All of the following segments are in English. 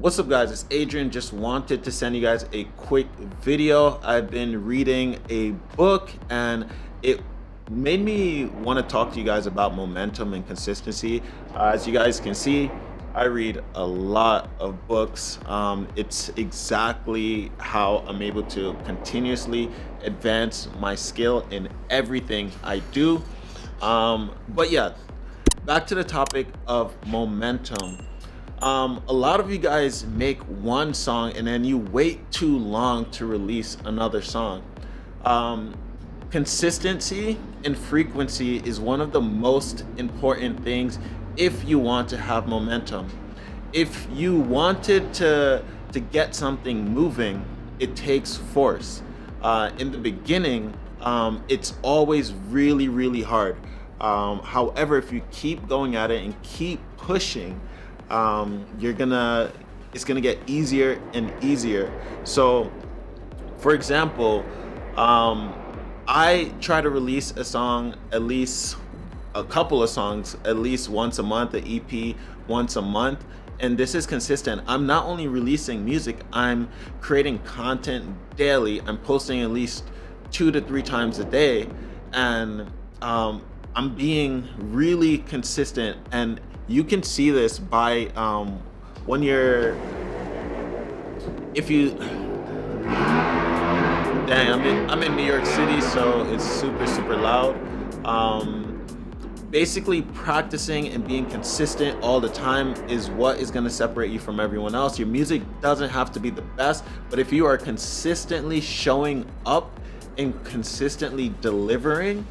What's up, guys? It's Adrian. Just wanted to send you guys a quick video. I've been reading a book and it made me want to talk to you guys about momentum and consistency. As you guys can see, I read a lot of books. It's exactly how I'm able to continuously advance my skill in everything I do. But yeah, back to the topic of momentum. A lot of you guys make one song and then you wait too long to release another song. Consistency and frequency is one of the most important things if you want to have momentum. If you wanted to get something moving, it takes force. In the beginning, it's always really hard. However, if you keep going at it and keep pushing, it's gonna get easier and easier. So for example, I try to release a song, at least a couple of songs, at least once a month, an EP once a month, and this is consistent. I'm not only releasing music, I'm creating content daily. I'm posting at least 2 to 3 times a day, and I'm being really consistent. And you can see this by when you're, if you, dang, I'm in New York City, so it's super loud. Basically, practicing and being consistent all the time is what is going to separate you from everyone else. Your music doesn't have to be the best, but if you are consistently showing up and consistently delivering,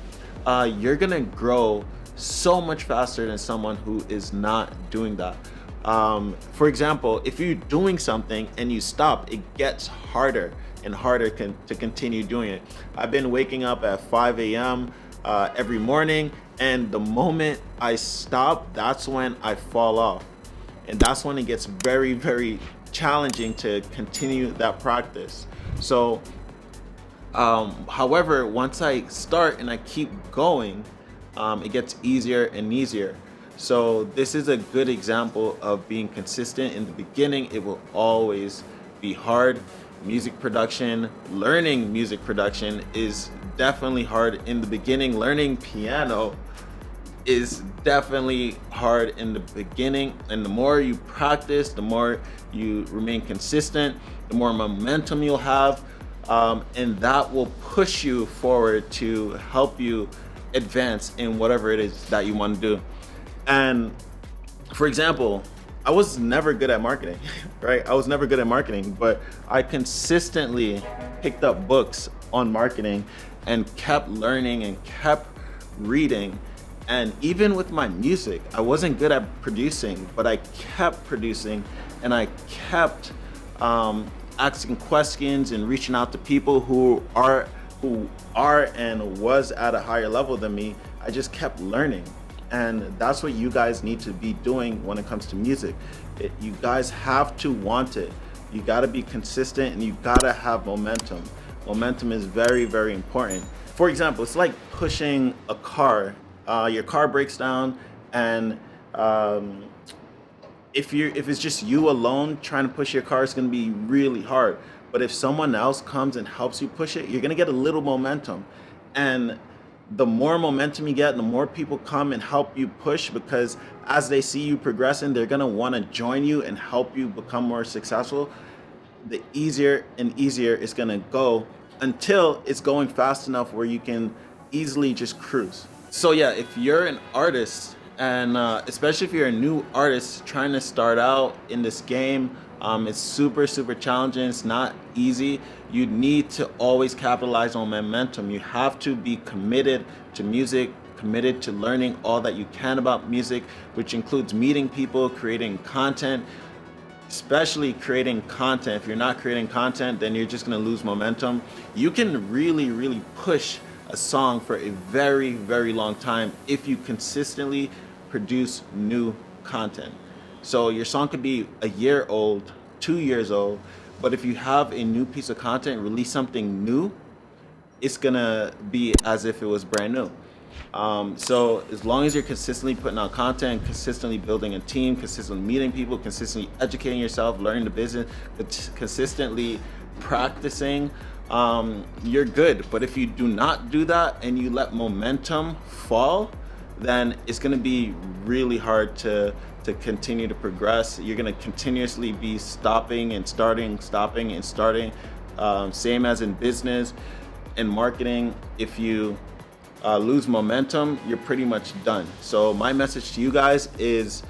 you're gonna grow so much faster than someone who is not doing that. For example, if you're doing something and you stop, it gets harder and harder to continue doing it. I've been waking up at 5 a.m. Every morning, and the moment I stop, that's when I fall off. And that's when it gets very challenging to continue that practice. So, however, once I start and I keep going, it gets easier and easier. So this is a good example of being consistent. In the beginning, it will always be hard. Music production, learning music production is definitely hard in the beginning. Learning piano is definitely hard in the beginning, and the more you practice, the more you remain consistent, the more momentum you'll have, and that will push you forward to help you advance in whatever it is that you want to do. And for example, I was never good at marketing, right? I was never good at marketing, but I consistently picked up books on marketing and kept learning and kept reading. And even with my music, I wasn't good at producing, but I kept producing, and I kept asking questions and reaching out to people who are and was at a higher level than me. I just kept learning. And that's what you guys need to be doing when it comes to music. You guys have to want it. You gotta be consistent and you gotta have momentum. Momentum is very important. For example, it's like pushing a car. Your car breaks down, and if it's just you alone trying to push your car, it's gonna be really hard. But if someone else comes and helps you push it, you're gonna get a little momentum. And the more momentum you get, the more people come and help you push, because as they see you progressing, they're gonna wanna join you and help you become more successful. The easier and easier it's gonna go until it's going fast enough where you can easily just cruise. So yeah, if you're an artist, and especially if you're a new artist trying to start out in this game, it's super challenging. It's not easy. You need to always capitalize on momentum. You have to be committed to music, committed to learning all that you can about music, which includes meeting people, creating content, especially creating content. If you're not creating content, then you're just gonna lose momentum. You can really push a song for a very long time if you consistently produce new content. So your song could be a year old, 2 years old, but if you have a new piece of content, release something new, it's gonna be as if it was brand new. So as long as you're consistently putting out content, consistently building a team, consistently meeting people, consistently educating yourself, learning the business, consistently practicing, you're good. But if you do not do that and you let momentum fall, then it's going to be really hard to continue to progress. You're going to continuously be stopping and starting, stopping and starting. Same as in business and marketing. If you lose momentum, you're pretty much done. So my message to you guys is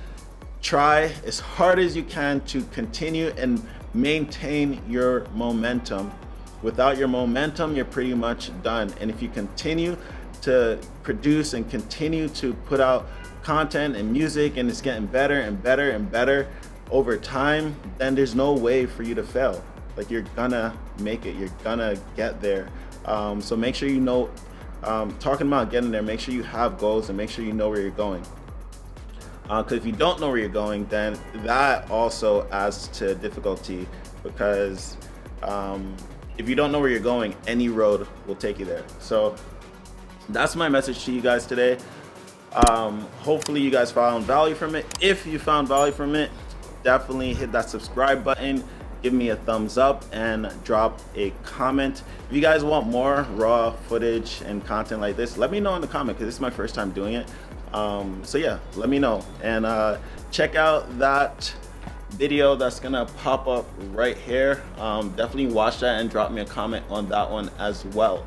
try as hard as you can to continue and maintain your momentum. Without your momentum, you're pretty much done. And if you continue to produce and continue to put out content and music, and it's getting better and better and better over time, then there's no way for you to fail. Like, you're gonna make it, you're gonna get there. So make sure you know, talking about getting there, make sure you have goals and make sure you know where you're going. Because if you don't know where you're going, then that also adds to difficulty, because if you don't know where you're going, any road will take you there. So that's my message to you guys today. Hopefully you guys found value from it. If you found value from it, definitely hit that subscribe button, give me a thumbs up, and drop a comment. If you guys want more raw footage and content like this, let me know in the comment, because this is my first time doing it. So yeah, let me know. And check out that video that's gonna pop up right here. Definitely watch that and drop me a comment on that one as well.